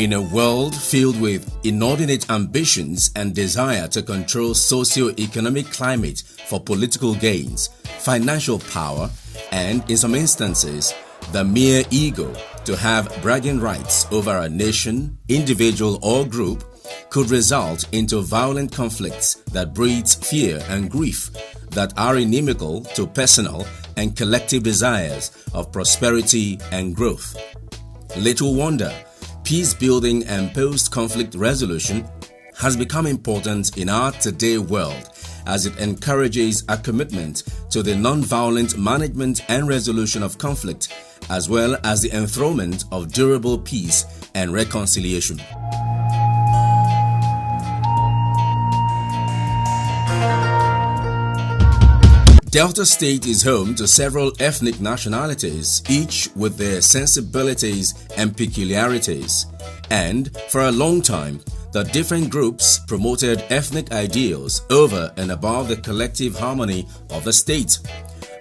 In a world filled with inordinate ambitions and desire to control socio-economic climate for political gains, financial power, and in some instances, the mere ego to have bragging rights over a nation, individual or group could result into violent conflicts that breeds fear and grief that are inimical to personal and collective desires of prosperity and growth. Little wonder, peace building and post-conflict resolution has become important in our today world as it encourages a commitment to the non-violent management and resolution of conflict, as well as the enthronement of durable peace and reconciliation. Delta State is home to several ethnic nationalities, each with their sensibilities and peculiarities. And for a long time, the different groups promoted ethnic ideals over and above the collective harmony of the state.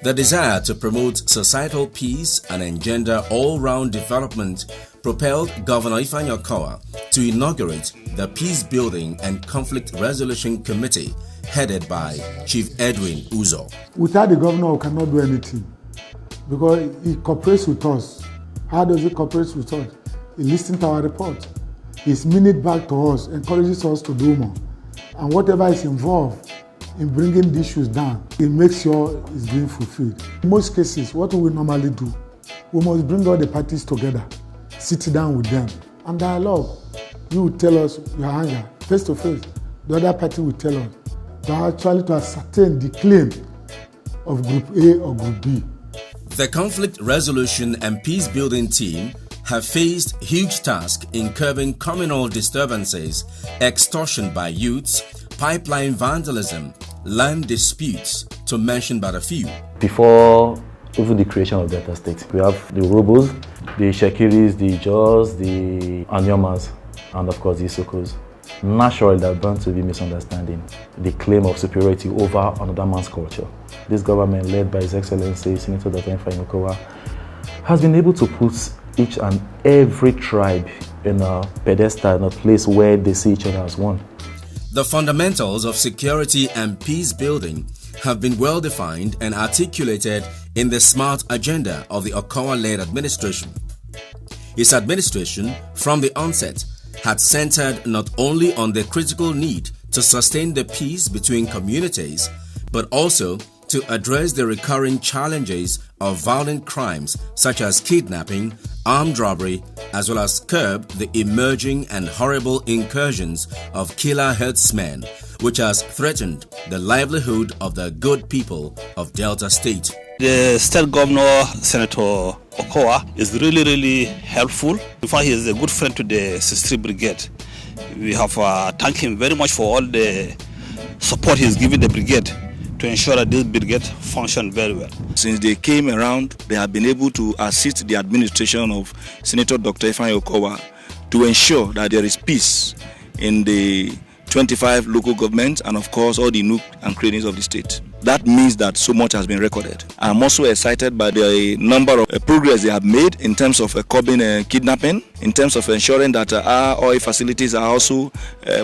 The desire to promote societal peace and engender all-round development propelled Governor Ifeanyi Okowa to inaugurate the Peace Building and Conflict Resolution Committee headed by Chief Edwin Uzo. Without the governor, we cannot do anything because he cooperates with us. How does he cooperate with us? He listens to our report. He's minute back to us, encourages us to do more. And whatever is involved in bringing the issues down, he makes sure it's being fulfilled. In most cases, what we normally do, we must bring all the parties together, sit down with them, and dialogue. You will tell us your anger, face to face. The other party will tell us. To ascertain the claim of Group A or Group B. The Conflict Resolution and Peace Building team have faced huge tasks in curbing communal disturbances, extortion by youths, pipeline vandalism, land disputes, to mention but a few. Before even the creation of Delta State, we have the Robos, the Shekiris, the Jaws, the Anyomas, and of course the Isokos. Naturally, there are bound to be misunderstanding, the claim of superiority over another man's culture. This government, led by His Excellency Senator Dr. Ifeanyi Okowa, has been able to put each and every tribe in a pedestal, in a place where they see each other as one. The fundamentals of security and peace building have been well defined and articulated in the SMART agenda of the Okowa-led administration. His administration, from the onset, had centered not only on the critical need to sustain the peace between communities, but also to address the recurring challenges of violent crimes such as kidnapping, armed robbery, as well as curb the emerging and horrible incursions of killer herdsmen, which has threatened the livelihood of the good people of Delta State. The State Governor, Senator Okowa, is really helpful. In fact, he is a good friend to the 63 Brigade. We have thanked him very much for all the support he has given the brigade to ensure that this brigade functions very well. Since they came around, they have been able to assist the administration of Senator Dr. Ifeanyi Okowa to ensure that there is peace in the 25 local governments and of course all the nook and crannies of the state. That means that so much has been recorded. I'm also excited by the number of progress they have made in terms of curbing kidnapping, in terms of ensuring that our oil facilities are also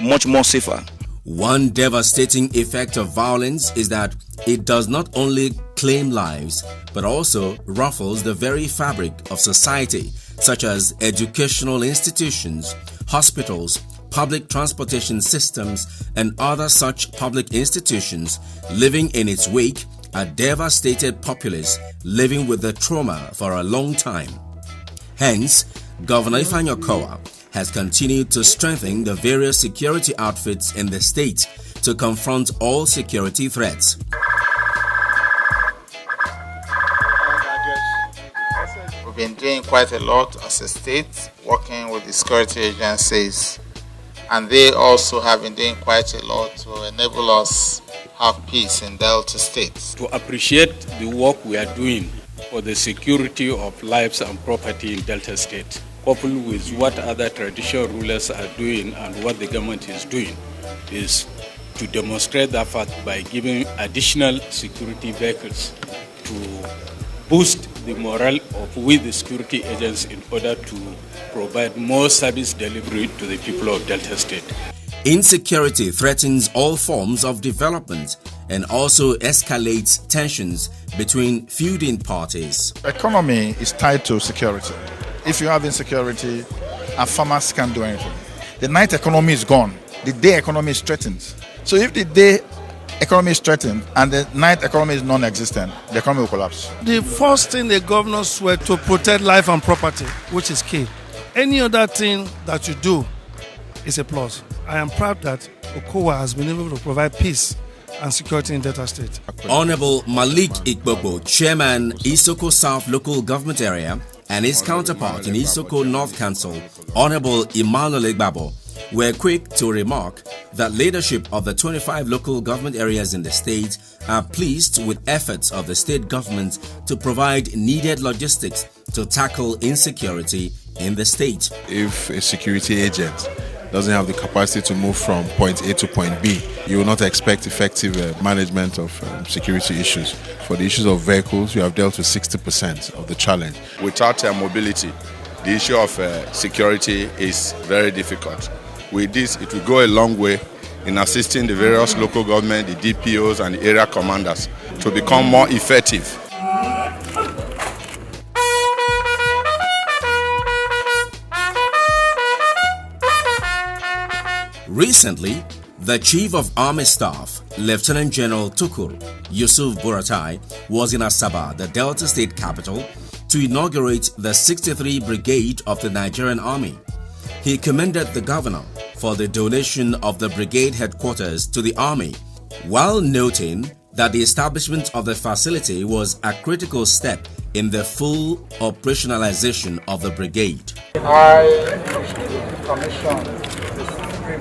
much more safer. One devastating effect of violence is that it does not only claim lives, but also ruffles the very fabric of society, such as educational institutions, hospitals, public transportation systems, and other such public institutions, leaving in its wake a devastated populace living with the trauma for a long time. Hence, Governor Ifeanyi Okowa has continued to strengthen the various security outfits in the state to confront all security threats. We've been doing quite a lot as a state, working with the security agencies, and they also have been doing quite a lot to enable us have peace in Delta State. To appreciate the work we are doing for the security of lives and property in Delta State, coupled with what other traditional rulers are doing and what the government is doing, is to demonstrate that fact by giving additional security vehicles to boost the morale of we the security agents in order to provide more service delivery to the people of Delta State. Insecurity threatens all forms of development and also escalates tensions between feuding parties. Economy is tied to security. If you have insecurity, and farmers can't do anything. The night economy is gone. The day economy is threatened. So if the day economy is threatened and the night economy is non-existent, the economy will collapse. The first thing the governors were to protect life and property, which is key. Any other thing that you do is a plus. I am proud that Okowa has been able to provide peace and security in Delta State. Honorable Malik Ikbobo, Chairman, Isoko South Local Government Area, and his counterpart in Isoko North Council, Honorable Emmanuel Igbabo, were quick to remark that leadership of the 25 local government areas in the state are pleased with efforts of the state government to provide needed logistics to tackle insecurity in the state. If a security agent doesn't have the capacity to move from point A to point B, you will not expect effective management of security issues. For the issues of vehicles, you have dealt with 60% of the challenge. Without mobility, the issue of security is very difficult. With this, it will go a long way in assisting the various local government, the DPOs and the area commanders to become more effective. Recently, the Chief of Army Staff, Lieutenant General Tukur Yusuf Buratai, was in Asaba, the Delta State capital, to inaugurate the 63 Brigade of the Nigerian Army. He commended the governor for the donation of the brigade headquarters to the army, while noting that the establishment of the facility was a critical step in the full operationalization of the brigade. I commissioned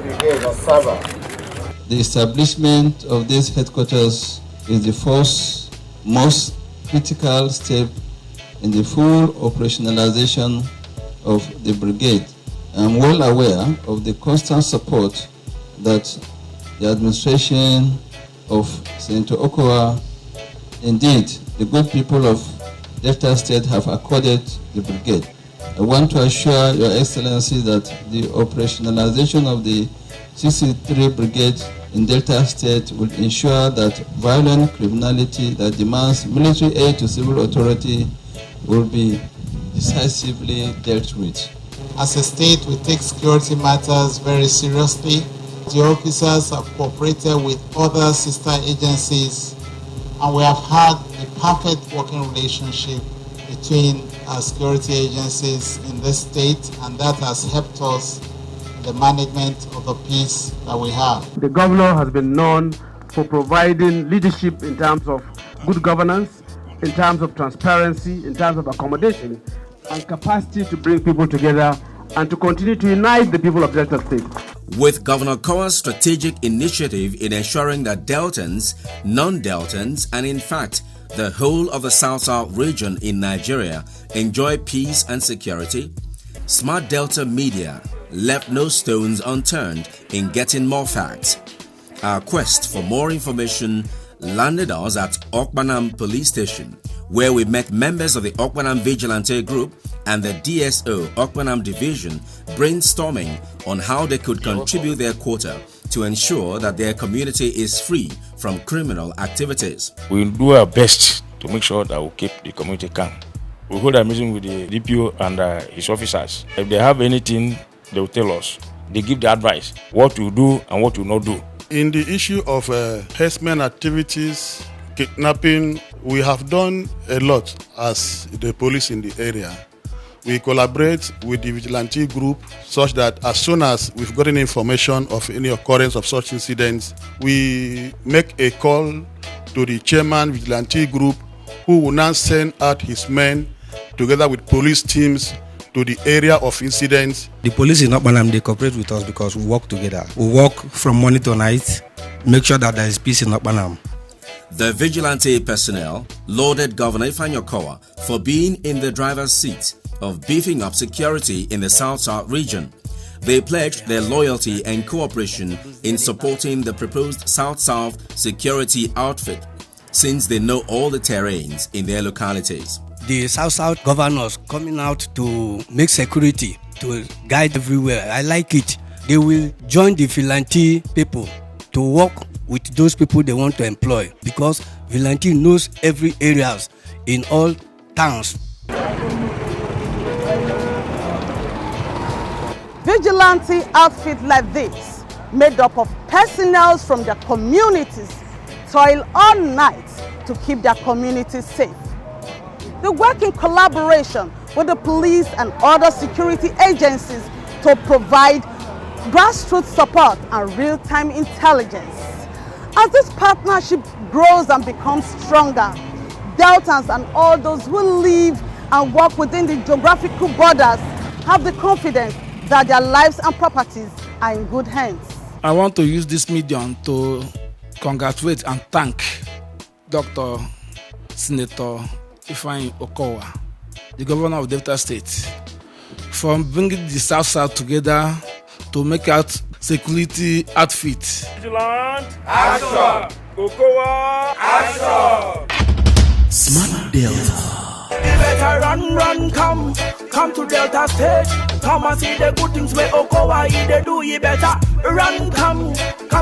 Brigade of Saba. The establishment of this headquarters is the first, most critical step in the full operationalization of the brigade. I am well aware of the constant support that the administration of Senator Okowa, indeed the good people of Delta State, have accorded the brigade. I want to assure Your Excellency that the operationalization of the 63 Brigade in Delta State will ensure that violent criminality that demands military aid to civil authority will be decisively dealt with. As a state, we take security matters very seriously. The officers have cooperated with other sister agencies, and we have had a perfect working relationship between our security agencies in this state, and that has helped us in the management of the peace that we have. The governor has been known for providing leadership in terms of good governance, in terms of transparency, in terms of accommodation, and capacity to bring people together and to continue to unite the people of Delta State. With Governor Kowa's strategic initiative in ensuring that Deltans, non-Deltans, and in fact the whole of the South-South region in Nigeria enjoy peace and security, Smart Delta Media left no stones unturned in getting more facts. Our quest for more information landed us at Okpanam Police Station, where we met members of the Okpanam Vigilante Group and the DSO Okpanam Division brainstorming on how they could contribute their quota to ensure that their community is free from criminal activities. We'll do our best to make sure that we keep the community calm. We hold a meeting with the DPO and his officers. If they have anything, they will tell us. They give the advice, what to do and what to not do. In the issue of herdsmen activities, kidnapping, we have done a lot as the police in the area. We collaborate with the vigilante group such that as soon as we've gotten information of any occurrence of such incidents, we make a call to the chairman vigilante group, who will now send out his men together with police teams to the area of incidents. The police in Okpanam, they cooperate with us because we work together. We work from morning to night, make sure that there is peace in Okpanam. The vigilante personnel lauded Governor Ifeanyi Okowa for being in the driver's seat of beefing up security in the South-South region. They pledged their loyalty and cooperation in supporting the proposed South-South security outfit, since they know all the terrains in their localities. the South governors coming out to make security, to guide everywhere. I like it. They will join the vigilante people to work with those people they want to employ, because vigilante knows every areas in all towns. Vigilante outfit like this, made up of personnel from their communities, toil all night to keep their communities safe. They work in collaboration with the police and other security agencies to provide grassroots support and real-time intelligence. As this partnership grows and becomes stronger, Deltans and all those who live and work within the geographical borders have the confidence that their lives and properties are in good hands. I want to use this medium to congratulate and thank Dr. Senator Ifeanyi Okowa, the governor of Delta State, for bringing the South together to make out security outfit. Vigilant action! Okowa action! Smart Delta. You better run, come to Delta State. Come and see the good things where Okowa they do. You better run, come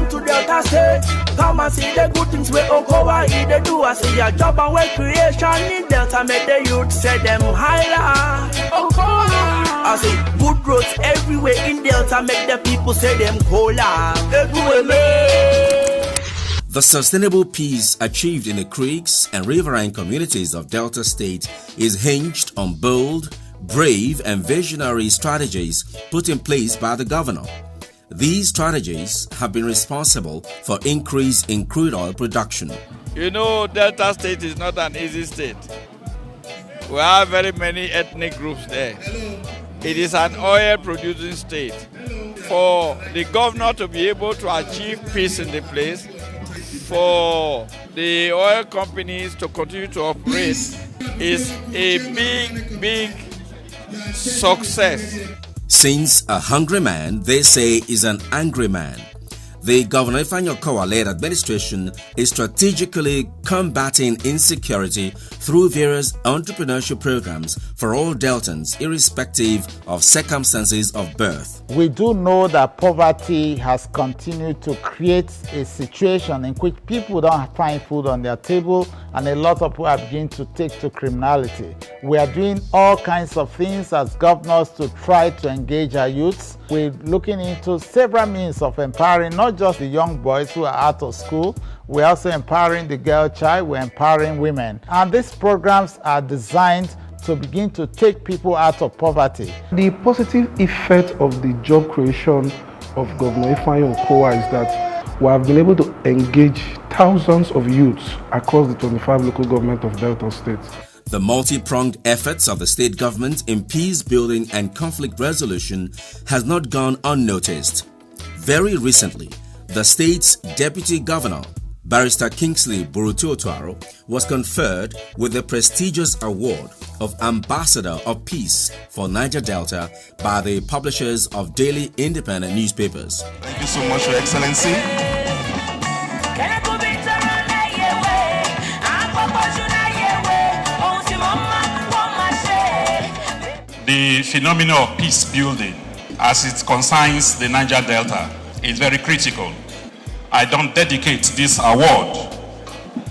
to Delta State. Come and see the good things where Okowa they do. I see your job and work creation in Delta. Make the youth say them higher. Okowa. I see good roads everywhere in Delta. Make the people say them cola. The sustainable peace achieved in the creeks and riverine communities of Delta State is hinged on bold, brave and visionary strategies put in place by the governor. These strategies have been responsible for increase in crude oil production. You know, Delta State is not an easy state. We have very many ethnic groups there. It is an oil-producing state. For the governor to be able to achieve peace in the place, for the oil companies to continue to operate, is a big success. Since a hungry man, they say, is an angry man, the Governor Ifeanyi Okowa-led administration is strategically combating insecurity through various entrepreneurship programs for all Deltans, irrespective of circumstances of birth. We do know that poverty has continued to create a situation in which people don't find food on their table, and a lot of people are beginning to take to criminality. We are doing all kinds of things as governors to try to engage our youths. We're looking into several means of empowering not just the young boys who are out of school. We're also empowering the girl child. We're empowering women. And these programs are designed to begin to take people out of poverty. The positive effect of the job creation of Governor Ifeanyi Okowa is that we have been able to engage thousands of youths across the 25 local government of Delta State. The multi-pronged efforts of the state government in peace building and conflict resolution has not gone unnoticed. Very recently, the state's deputy governor, Barrister Kingsley Burutu-Otuaro, was conferred with the prestigious award of Ambassador of Peace for Niger Delta by the publishers of daily independent newspapers. Thank you so much, Your Excellency. The phenomenon of peace building as it concerns the Niger Delta is very critical. I don't dedicate this award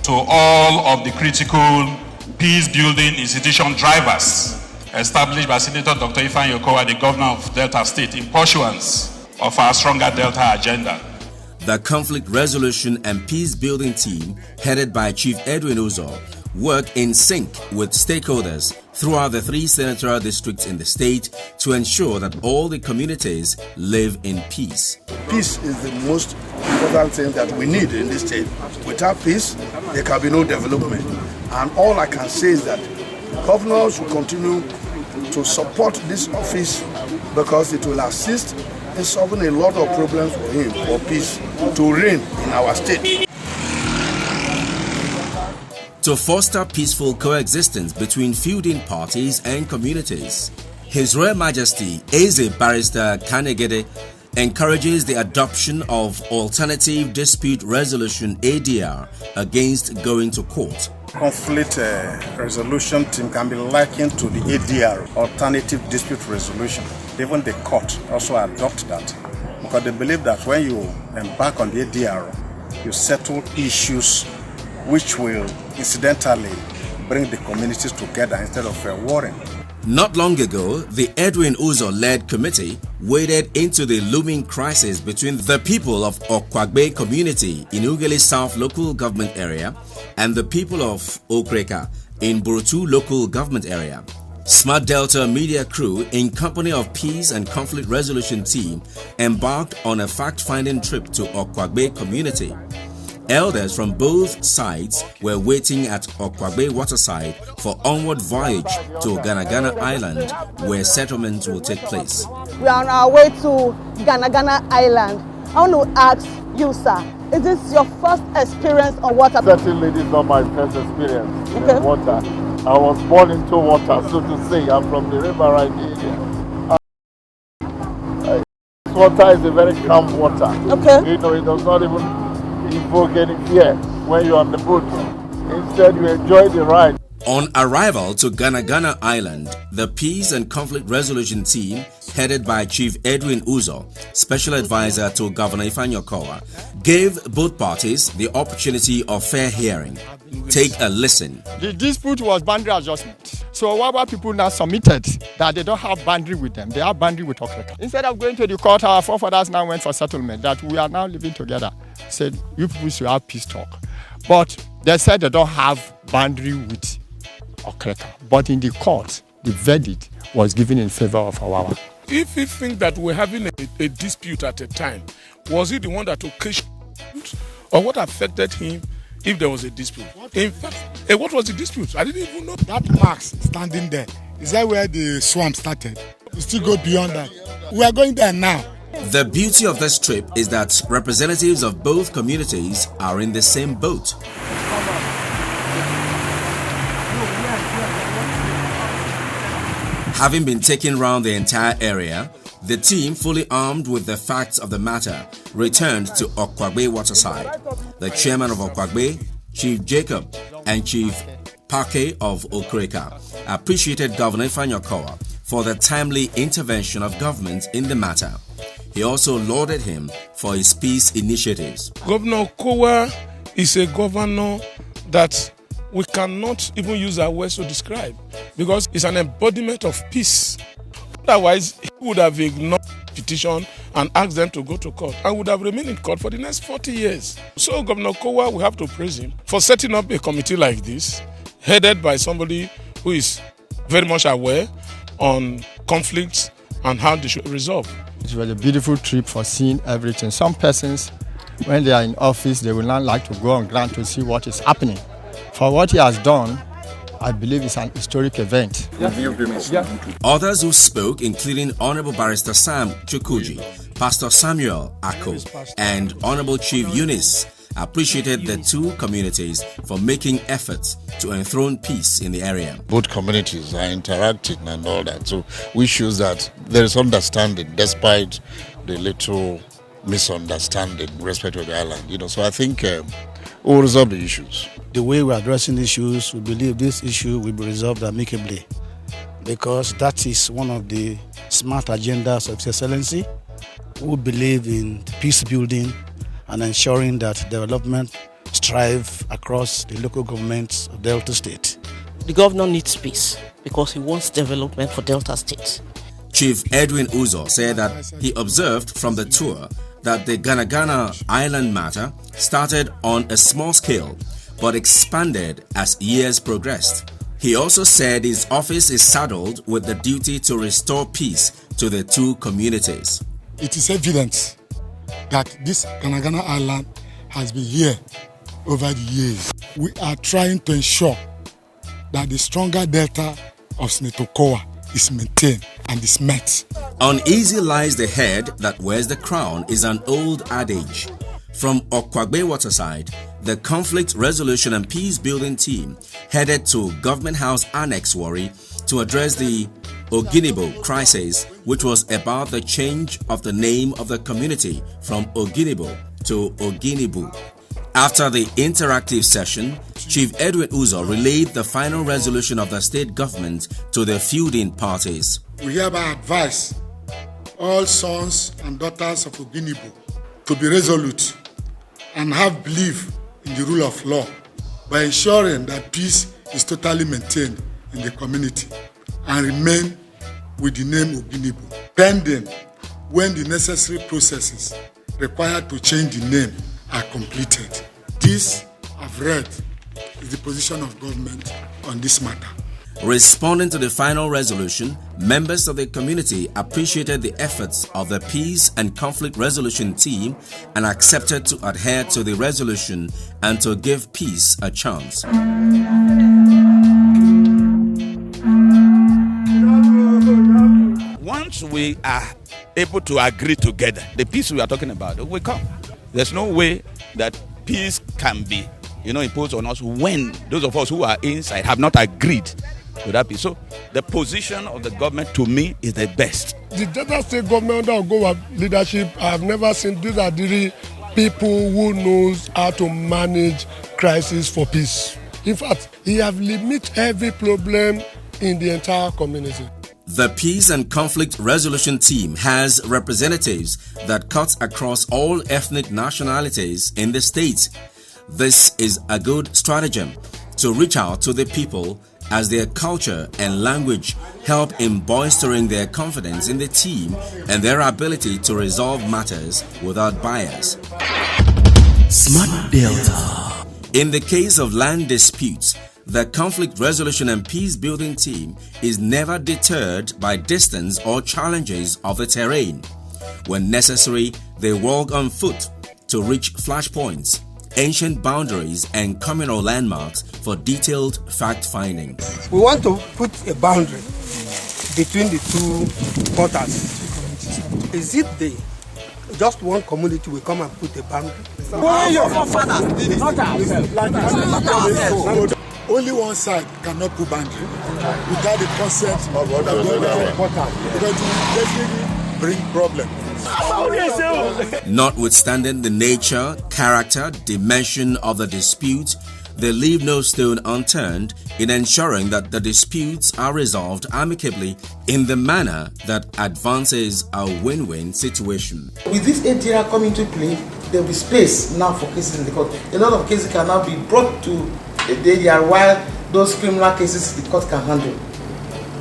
to all of the critical peace building institution drivers established by Senator Dr. Ifeanyi Okowa, the governor of Delta State, in pursuance of our Stronger Delta agenda. The conflict resolution and peace building team, headed by Chief Edwin Uzo, work in sync with stakeholders throughout the 3 senatorial districts in the state to ensure that all the communities live in peace. Peace is the most important thing that we need in this state. Without peace, there can be no development. And all I can say is that governors should continue to support this office because it will assist in solving a lot of problems for him, for peace to reign in our state. To foster peaceful coexistence between feuding parties and communities, His Royal Majesty Eze Barrister Kanegede encourages the adoption of Alternative Dispute Resolution ADR against going to court. conflict resolution team can be likened to the ADR, Alternative Dispute Resolution. Even the court also adopt that because they believe that when you embark on the ADR, you settle issues which will incidentally bring the communities together instead of warring. Not long ago, the Edwin Uzo-led committee waded into the looming crisis between the people of Okwagbe community in Ughelli South local government area and the people of Okreka in Burutu local government area. Smart Delta media crew in company of Peace and Conflict Resolution team embarked on a fact-finding trip to Okwagbe community. Elders from both sides were waiting at Okwagbe waterside for onward voyage to Ganagana Island, where settlements will take place. We are on our way to Ganagana Island. I want to ask you, sir, is this your first experience on water? Certainly, this is not my first experience in water. I was born into water, so to say. I'm from the river right here. This water is a very calm water. Okay. You know, it does not even invoke any fear when you're on the boat. Instead, you enjoy the ride. On arrival to Ganagana Island, the Peace and Conflict Resolution team, headed by Chief Edwin Uzo, Special Advisor to Governor Ifeanyi Okowa, gave both parties the opportunity of fair hearing. Take a listen. The dispute was boundary adjustment. So Wawa people now submitted that they don't have boundary with them. They have boundary with Okreka. Instead of going to the court, our forefathers now went for settlement that we are now living together. Said, you people should have peace talk. But they said they don't have boundary with Okreka. But in the court, the verdict was given in favor of Awawa. If you think that we're having a dispute at a time, was he the one that occasioned, or what affected him if there was a dispute? In fact, what was the dispute? I didn't even know. That marks standing there, is that where the swamp started? We still go beyond that. We are going there now. The beauty of this trip is that representatives of both communities are in the same boat. Having been taken round the entire area, the team, fully armed with the facts of the matter, returned to Okwagbe waterside. The chairman of Okwagbe, Chief Jacob, and Chief Pake of Okreka appreciated Governor Ifeanyi Okowa for the timely intervention of government in the matter. He also lauded him for his peace initiatives. Governor Okowa is a governor that we cannot even use our words to describe because it's an embodiment of peace. Otherwise, he would have ignored the petition and asked them to go to court and would have remained in court for the next 40 years. So Governor Okowa, we have to praise him for setting up a committee like this, headed by somebody who is very much aware on conflicts and how they should resolve. It was a beautiful trip for seeing everything. Some persons, when they are in office, they will not like to go on ground to see what is happening. For what he has done, I believe it's an historic event. Others who spoke, including Honorable Barrister Sam Chukwuji, Pastor Samuel Ako, and Honorable Chief Eunice, appreciated the two communities for making efforts to enthrone peace in the area. Both communities are interacting and all that, so we shows that there is understanding despite the little misunderstanding with respect to the island. You know, so I think we'll resolve the issues. The way we're addressing issues, we believe this issue will be resolved amicably because that is one of the smart agendas of His Excellency, who believe in peace building and ensuring that development strive across the local governments of Delta State. The governor needs peace because he wants development for Delta State. Chief Edwin Uzo said that he observed from the tour that the Ganagana Island matter started on a small scale but expanded as years progressed. He also said his office is saddled with the duty to restore peace to the two communities. It is evident that this Ganagana Island has been here over the years. We are trying to ensure that the stronger delta of Senator Okowa is maintained and is met. Uneasy lies the head that wears the crown is an old adage. From Okwagbe waterside, the Conflict Resolution and Peace Building team headed to Government House Annex Warri to address the Oginibo crisis, which was about the change of the name of the community from Oginibo to Oginibu. After the interactive session, Chief Edwin Uzo relayed the final resolution of the state government to the feuding parties. We hereby advise all sons and daughters of Oginibo to be resolute and have belief in the rule of law by ensuring that peace is totally maintained in the community and remain with the name Oginibo, pending when the necessary processes required to change the name are completed. This, I've read, is the position of government on this matter. Responding to the final resolution, members of the community appreciated the efforts of the Peace and Conflict Resolution team and accepted to adhere to the resolution and to give peace a chance. Once we are able to agree together, the peace we are talking about will come. There's no way that peace can be, imposed on us when those of us who are inside have not agreed to that peace. So the position of the government, to me, is the best. The Delta State government under Ogowa leadership, I have never seen these are the people who knows how to manage crisis for peace. In fact, he have limited every problem in the entire community. The Peace and Conflict Resolution team has representatives that cut across all ethnic nationalities in the state. This is a good stratagem to reach out to the people as their culture and language help in bolstering their confidence in the team and their ability to resolve matters without bias. Smart Delta. In the case of land disputes, the Conflict Resolution and Peace Building team is never deterred by distance or challenges of the terrain. When necessary, they walk on foot to reach flashpoints, ancient boundaries and communal landmarks for detailed fact-finding. We want to put a boundary between the two quarters. Is it just one community will come and put a boundary? Only one side cannot put boundary without the consent of the other quarter, because it will definitely bring problems. Notwithstanding the nature, character, dimension of the dispute, they leave no stone unturned in ensuring that the disputes are resolved amicably in the manner that advances a win-win situation. With this ADR coming into play, there will be space now for cases in the court. A lot of cases can now be brought to the ADR while those criminal cases the court can handle.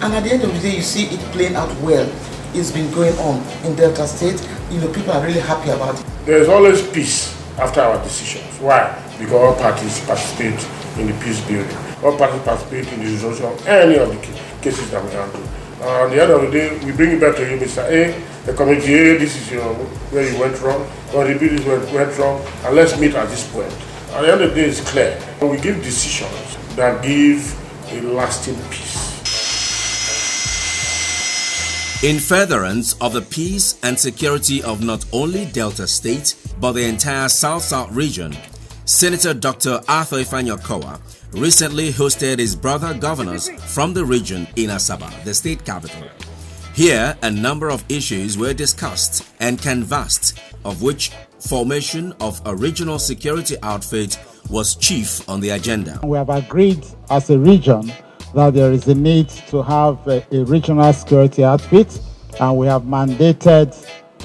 And at the end of the day, you see it playing out well. It's been going on in Delta State. People are really happy about it. There is always peace after our decisions. Why? Because all parties participate in the peace building. All parties participate in the resolution of any of the cases that we handle. At the end of the day, we bring it back to you, Mr. A, the committee A, this is where you went wrong, or the B, this is where you went wrong, and let's meet at this point. At the end of the day, it's clear. We give decisions that give a lasting peace. In furtherance of the peace and security of not only Delta State, but the entire South-South region, Senator Dr. Arthur Ifeanyi Okowa recently hosted his brother governors from the region in Asaba, the state capital. Here, a number of issues were discussed and canvassed, of which formation of a regional security outfit was chief on the agenda. We have agreed as a region that there is a need to have a regional security outfit, and we have mandated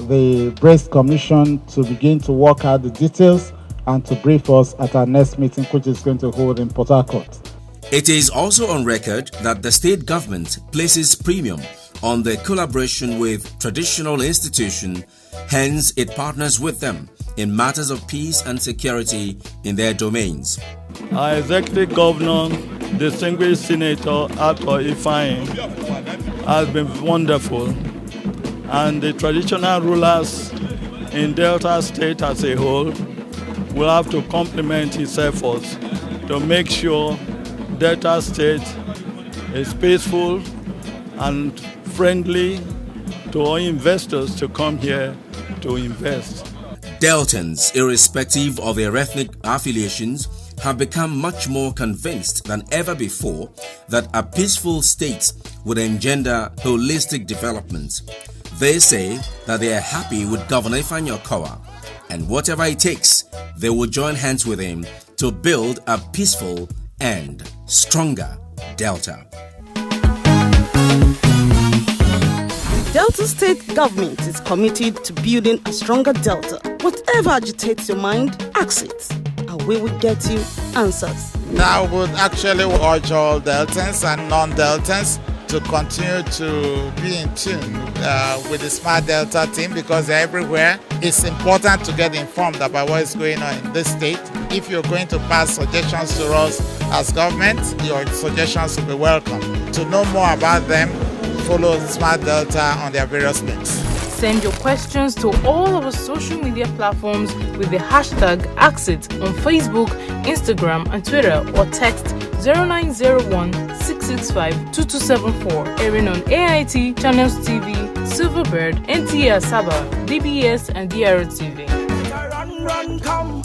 the BRACE Commission to begin to work out the details and to brief us at our next meeting, which is going to hold in Port Harcourt. It is also on record that the state government places premium on the collaboration with traditional institutions, hence it partners with them in matters of peace and security in their domains. Our Executive Governor, distinguished Senator Arthur Ifeanyi, has been wonderful, and the traditional rulers in Delta State as a whole will have to complement his efforts to make sure Delta State is peaceful and friendly to all investors to come here to invest. Deltans, irrespective of their ethnic affiliations, have become much more convinced than ever before that a peaceful state would engender holistic development. They say that they are happy with Governor Ifeanyi Okowa, and whatever it takes, they will join hands with him to build a peaceful and stronger Delta. The Delta State government is committed to building a stronger Delta. Whatever agitates your mind, ask it, and we will get you answers. Now would actually urge all Deltans and non-Deltans to continue to be in tune with the Smart Delta team, because they're everywhere. It's important to get informed about what is going on in this state. If you're going to pass suggestions to us as government, your suggestions will be welcome. To know more about them, follow Smart Delta on their various links. Send your questions to all our social media platforms with the hashtag #AskIt on Facebook, Instagram, and Twitter, or text 0901-665-2274, airing on AIT, Channels TV, Silverbird, NTA Asaba, DBS, and DRTV. Run, come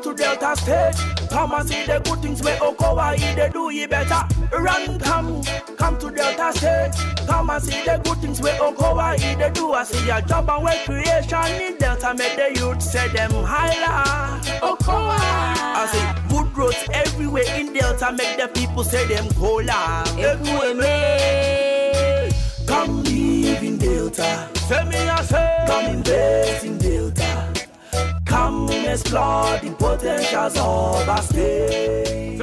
to Delta State. Come and see the good things where Okowa they do you better. Run, come to Delta State. Come and see the good things where Okowa they do. I see your job and work creation in Delta make the youth say them higher. Okowa. I see good roads everywhere in Delta make the people say them cola. Everywhere. Come live in Delta. Say me I say. Come invest in Delta. Come explore the potentials of our state.